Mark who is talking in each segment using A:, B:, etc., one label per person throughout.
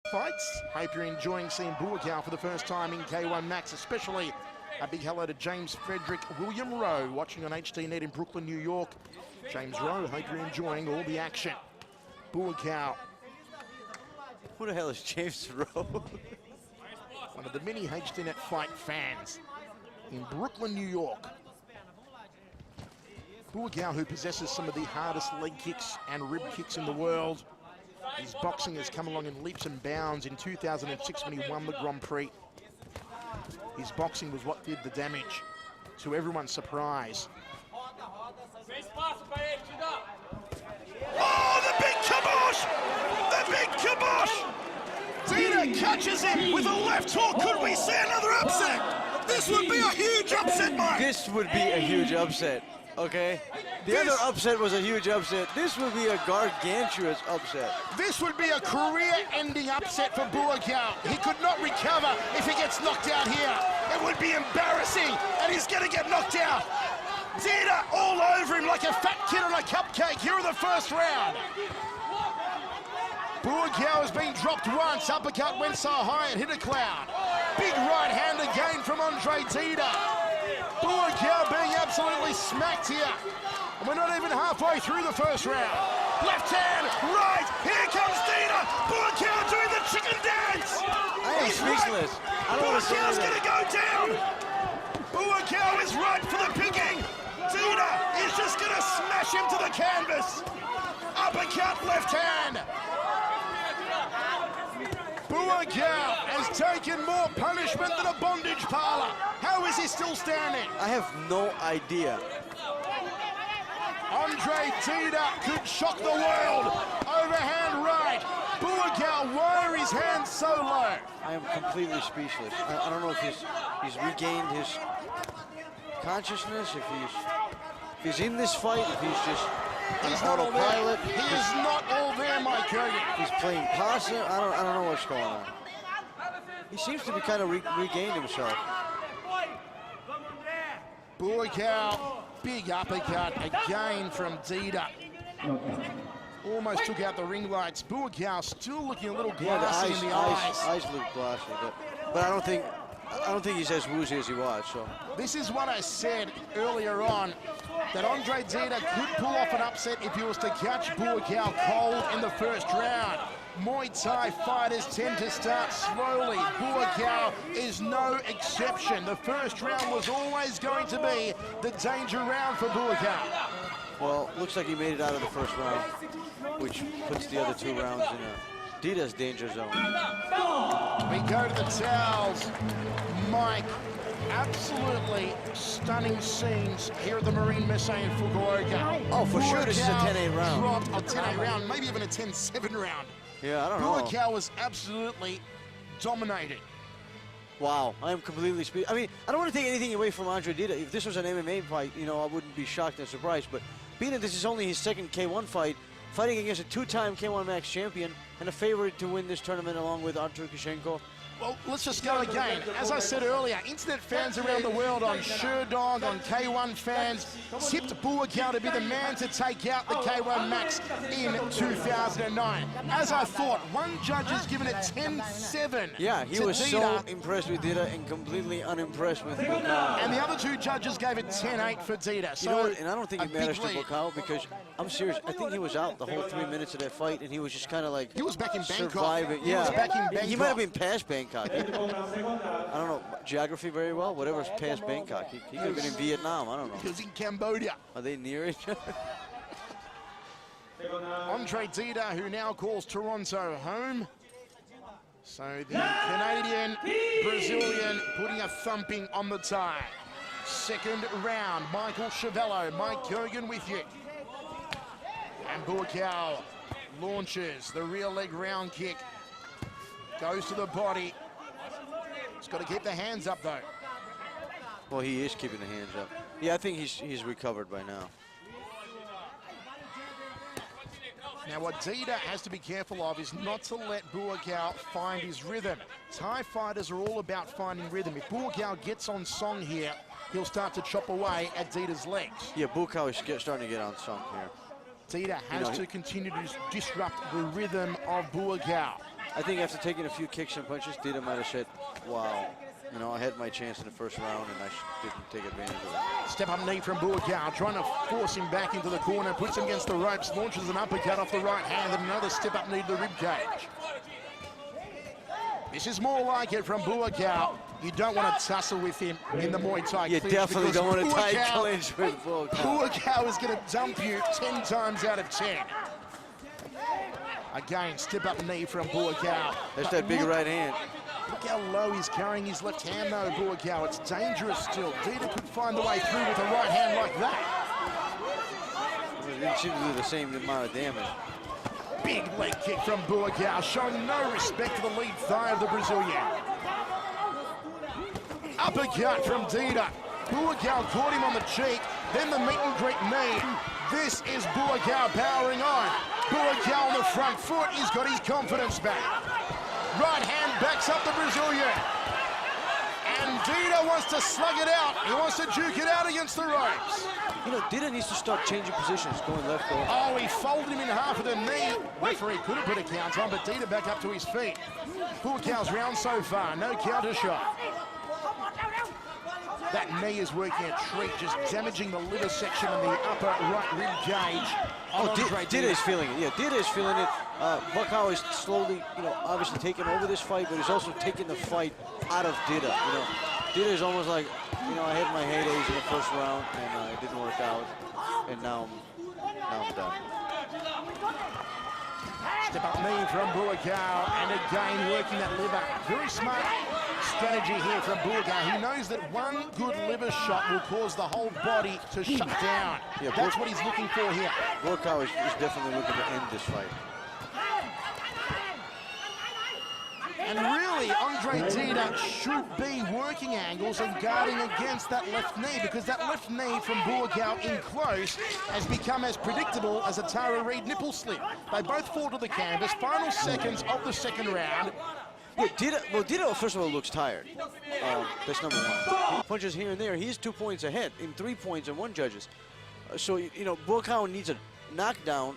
A: Fights. Hope you're enjoying seeing Buakaw for the first time in K1 Max, especially a big hello to James Frederick William Rowe watching on HDNet in Brooklyn, New York. James Rowe, hope you're enjoying all the action. Buakaw.
B: Who the hell is James Rowe?
A: One of the many HDNet fight fans in Brooklyn, New York. Buakaw, who possesses some of the hardest leg kicks and rib kicks in the world. His boxing has come along in leaps and bounds. In 2006 when he won the Grand Prix, his boxing was what did the damage, to everyone's surprise. Oh, the big kibosh! The big kibosh! dida catches him with a left hook. Could we see another upset? This would be a huge upset, Mike.
B: This would be a huge upset, okay? The other upset was a huge upset. This would be a gargantuous upset.
A: This would be a career-ending upset for Buakaw. He could not recover if he gets knocked out here. It would be embarrassing, and he's going to get knocked out. dida all over him like a fat kid on a cupcake here in the first round. Buakaw has been dropped once. Uppercut went so high it hit a cloud. Big right hand again from dida. Buakaw being absolutely smacked here. And we're not even halfway through the first round. Left hand, right, here comes dida. Buakaw doing the chicken dance.
B: I am speechless.
A: Buakaw's gonna go down. Buakaw is right for the picking. dida is just gonna smash him to the canvas. Uppercut, left hand. Buakaw has taken more punishment than a bondage parlor. How is he still standing?
B: I have no idea.
A: dida could shock the world. Overhand right. Buakaw, why are his hands so low?
B: I am completely speechless. I don't know if he's regained his consciousness, if he's in this fight, if he's just
A: he's not all there. He is not all there, Mike Hogan.
B: He's playing possum. I don't know what's going on. He seems to be kind of regained himself.
A: Buakaw, big uppercut again from dida. Almost took out the ring lights. Buakaw still looking a little glassy in the eyes.
B: Eyes look glassy, but I don't think he's as woozy as he was. So
A: this is what I said earlier on, that dida could pull off an upset if he was to catch Buakaw cold in the first round. Muay Thai fighters tend to start slowly. Buakaw is no exception. The first round was always going to be the danger round for Buakaw.
B: Well, looks like he made it out of the first round, which puts the other two rounds in dida's danger zone.
A: We go to the towels. Mike, absolutely stunning scenes here at the Marine Messe in Fukuoka.
B: Oh, for sure this is a 10-8 round.
A: Dropped a 10-8 round, maybe even a 10-7 round.
B: Yeah, I don't know.
A: Buakaw was absolutely dominated.
B: Wow, I am completely I mean, I don't want to take anything away from dida. If this was an MMA fight, you know, I wouldn't be shocked and surprised. But being that this is only his second K1 fight, fighting against a two-time K1 Max champion and a favorite to win this tournament along with Artur Kushenko.
A: Well, let's just go again. As I said earlier, internet fans around the world, on Sherdog, on K1 fans, tipped Buakaw to be the man to take out the K1 Max in 2009. As I thought, one judge has given it 10-7.
B: Yeah, he was so impressed with dida and completely unimpressed with Buakaw.
A: And the other two judges gave it 10-8 for dida. So
B: you know what? And I don't think it matters to Buakaw, because I'm serious. I think he was out the whole 3 minutes of that fight, and he was just kind of like,
A: he was back in Bangkok.
B: Surviving.
A: He was back in Bangkok.
B: He might have been past Bangkok. I don't know geography very well. Whatever's past Bangkok, he could have been in Vietnam. I don't know.
A: He was in Cambodia.
B: Are they near each other?
A: dida, who now calls Toronto home. So the Canadian, Brazilian putting a thumping on the tie. Second round, Michael Chavello, Mike Kogan with you. And Buakaw launches the rear leg round kick. Goes to the body. He's got to keep the hands up, though.
B: Well, he is keeping the hands up. Yeah, I think he's recovered by now.
A: Now, what dida has to be careful of is not to let Buakaw find his rhythm. Thai fighters are all about finding rhythm. If Buakaw gets on song here, he'll start to chop away at dida's legs.
B: Yeah, Buakaw is starting to get on song here.
A: dida has to continue to disrupt the rhythm of Buakaw.
B: I think after taking a few kicks and punches, Dida might have said, wow, you know, I had my chance in the first round and I didn't take advantage of it.
A: Step up knee from Buakau, trying to force him back into the corner, puts him against the ropes, launches an uppercut off the right hand, and another step up knee to the rib cage. This is more like it from Buakau. You don't want to tussle with him in the Muay Thai
B: You
A: clinch.
B: definitely don't want to tie clinch with Buakau.
A: Buakau is going to dump you 10 times out of 10. Again, step up knee from Buakau.
B: There's that big right hand.
A: Look how low he's carrying his left hand though, Buakau. It's dangerous still. Dida could find the way through with a right hand like that.
B: It didn't seem to do the same amount of damage.
A: Big leg kick from Buakau, showing no respect for the lead thigh of the Brazilian. Uppercut from Dida. Buakau caught him on the cheek, then the meet and greet knee. This is Buakau powering on. Buakau on the front foot, he's got his confidence back. Right hand backs up the Brazilian. And Dida wants to slug it out. He wants to juke it out against the ropes.
B: You know, Dida needs to start changing positions, going left, going right.
A: Oh, he folded him in half of the knee. Referee could have put a count on, but Dida back up to his feet. Buakau's round so far, no counter shot. That knee is working a treat, just damaging the liver section and the upper right rib cage.
B: Oh, Dida is feeling it. Yeah, Dida is feeling it. Buakau is slowly, you know, obviously taking over this fight, but he's also taking the fight out of Dida. You know, Dida is almost like, you know, I had my heydays in the first round and it didn't work out, and now I'm done.
A: Step up knee from Buakau, and again working that liver. Very smart strategy here from Buakau. He knows that one good liver shot will cause the whole body to shut down. Yeah, that's what he's looking for here.
B: Buakau is definitely looking to end this fight.
A: And really, Andre Dida should be working angles and guarding against that left knee, because that left knee from Buakau in close has become as predictable as a Tara Reid nipple slip. They both fall to the canvas, final seconds of the second round.
B: Yeah, Dida, first of all, looks tired. That's number one. He punches here and there. He's 2 points ahead, in 3 points and one judges. So, you know, Buakau needs a knockdown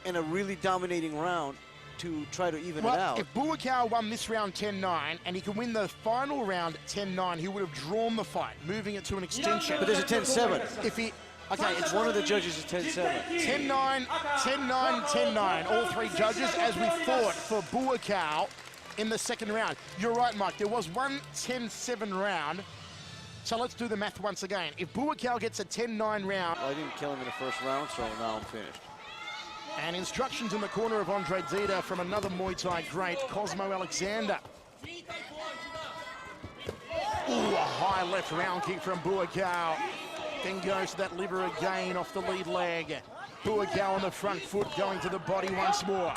B: and a really dominating round to try to even it out.
A: If Buakau won this round 10-9 and he can win the final round 10-9, he would have drawn the fight, moving it to an extension.
B: But there's a 10-7.
A: If he, okay, it's
B: one of the judges is 10-7.
A: 10-9, 10-9, 10-9. All three judges, as we thought for Buakau in the second round. You're right, Mike. There was one 10-7 round. So let's do the math once again. If Buakau gets a 10-9 round...
B: Well, I didn't kill him in the first round, so now I'm finished.
A: And instructions in the corner of Andre Dida from another Muay Thai great, Cosmo Alexander. Ooh, a high left round kick from Buakau. Then goes to that liver again off the lead leg. Buakau on the front foot, going to the body once more.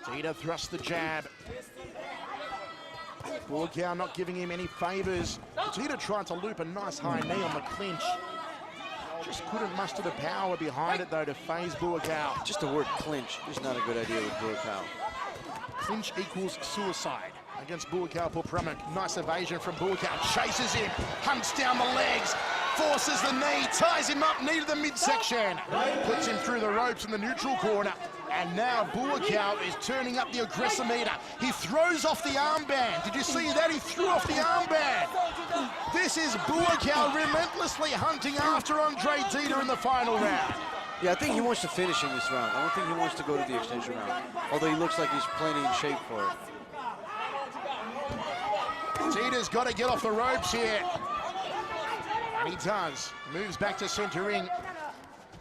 A: Dida thrusts the jab. Buakau not giving him any favours. Dida tried to loop a nice high knee on the clinch. Just couldn't muster the power behind it, though, to phase Buakau.
B: Just the word clinch is not a good idea with Buakau.
A: Clinch equals suicide against Buakau Pulpramuk. Nice evasion from Buakau. Chases him, hunts down the legs, forces the knee, ties him up, knee to the midsection. Puts him through the ropes in the neutral corner. And now Buakau is turning up the aggressor meter. He throws off the armband. Did you see that? He threw off the armband. This is Buakau relentlessly hunting after Andre Dida in the final round.
B: Yeah, I think he wants to finish in this round. I don't think he wants to go to the extension round, although he looks like he's plenty in shape for it.
A: Dida's got to get off the ropes here. And he does. Moves back to center ring.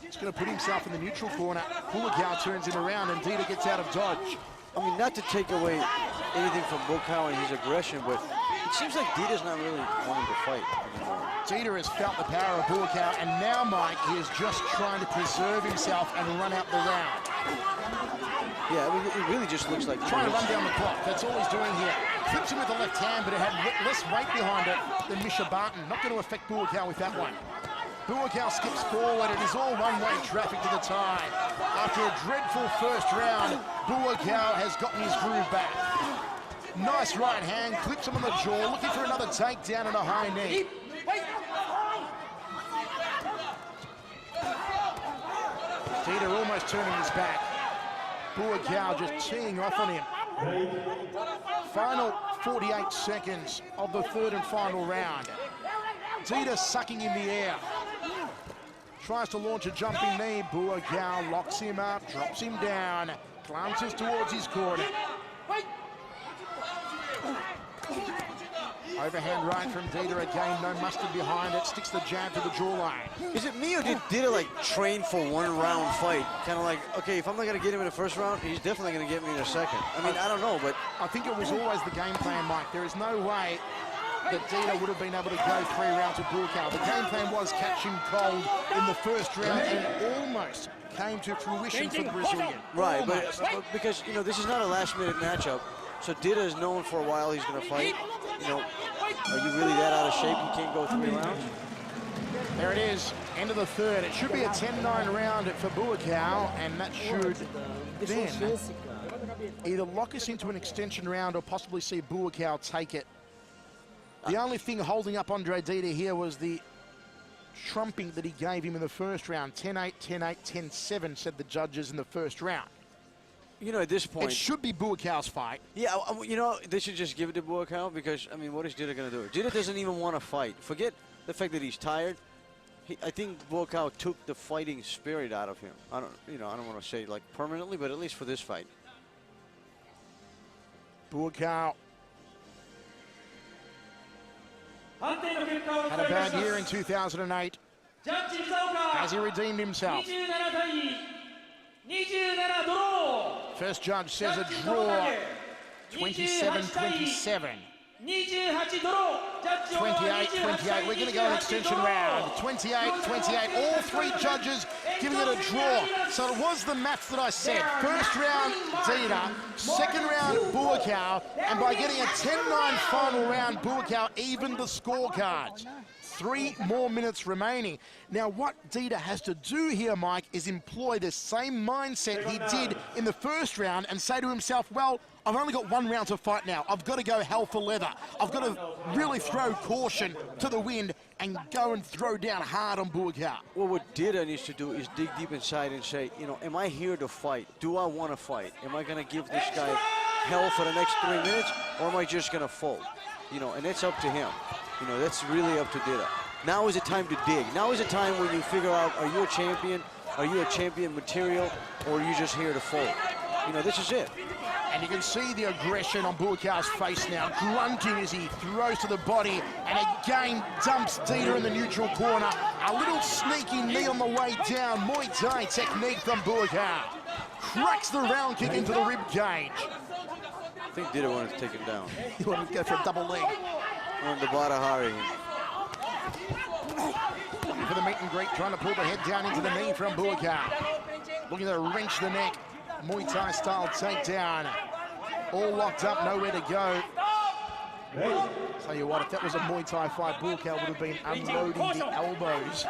A: He's going to put himself in the neutral corner. Buakau turns him around and Dida gets out of dodge.
B: I mean, not to take away anything from Buakau and his aggression, but it seems like Dida's not really wanting to fight anymore.
A: Dida has felt the power of Buakau, and now, Mike, he is just trying to preserve himself and run out the round.
B: Yeah, I mean, it really just looks like...
A: Trying to run down the clock. That's all he's doing here. Clips him with the left hand, but it had less weight behind it than Misha Barton. Not going to affect Buakau with that one. Buakau skips forward. It is all one-way traffic to the tie. After a dreadful first round, Buakau has gotten his groove back. Nice right hand, clips him on the jaw, looking for another takedown and a high knee. Dida almost turning his back. Buakau just teeing off on him. Final 48 seconds of the third and final round. Dida sucking in the air. Tries to launch a jumping knee. Buakau locks him up, drops him down, glances towards his corner. Overhand right from Dida again, no mustard behind it, sticks the jab to the jawline.
B: Is it me or did Dida like train for one round fight? Kind of like, okay, if I'm not gonna get him in the first round, he's definitely gonna get me in the second. I mean, I don't know, but
A: I think it was always the game plan, Mike. There is no way that Dida would have been able to go 3 rounds with Buakau. The game plan was catch him cold in the first round and almost came to fruition for the Brazilian.
B: right, but because, you know, this is not a last-minute matchup, so Dida is known for a while he's gonna fight. You know, are you really that out of shape you can't go 3 rounds?
A: There it is, end of the third. It should be a 10-9 round for Buakau, and that should then either lock us into an extension round or possibly see Buakau take it. The only thing holding up Andre Dida here was the trumping that he gave him in the first round. 10-8, 10-8, 10-7, said the judges in the first round.
B: You know, at this point,
A: it should be Buakau's fight.
B: Yeah, you know, they should just give it to Buakau because, I mean, what is Dida going to do? Dida doesn't even want to fight. Forget the fact that he's tired. I think Buakau took the fighting spirit out of him. I don't want to say like permanently, but at least for this fight.
A: Buakau had a bad year in 2008. Has he redeemed himself? First judge says a draw, 27-27. 28-28, we're going to go an extension round. 28-28, all 3 judges giving it a draw. So it was the match that I said. First round, Dida. Second round, Buakau. And by getting a 10-9 final round, Buakau evened the scorecards. 3 more minutes remaining. Now, what Dida has to do here, Mike, is employ the same mindset he did in the first round and say to himself, well, I've only got 1 round to fight now. I've got to go hell for leather. I've got to really throw caution to the wind and go and throw down hard on Buakau.
B: Well, what Dida needs to do is dig deep inside and say, you know, am I here to fight? Do I want to fight? Am I going to give this guy hell for the next 3 minutes, or am I just going to fold? You know, and it's up to him. You know, that's really up to Dida. Now is the time to dig. Now is the time when you figure out, are you a champion? Are you a champion material? Or are you just here to fold? You know, this is it.
A: And you can see the aggression on Buakau's face now, grunting as he throws to the body and again dumps Dida in the neutral corner. A little sneaky knee on the way down. Muay Thai technique from Buakau. Cracks the round kick into the rib cage.
B: I think Dida wanted to take him down.
A: He wanted to go for a double leg.
B: On the Badahari.
A: Looking for the meet and greet, trying to pull the head down into the knee from Buakau. Looking to wrench the neck. Muay Thai style takedown. All locked up, nowhere to go. Tell you what, if that was a Muay Thai fight, Buakau would have been unloading the elbows.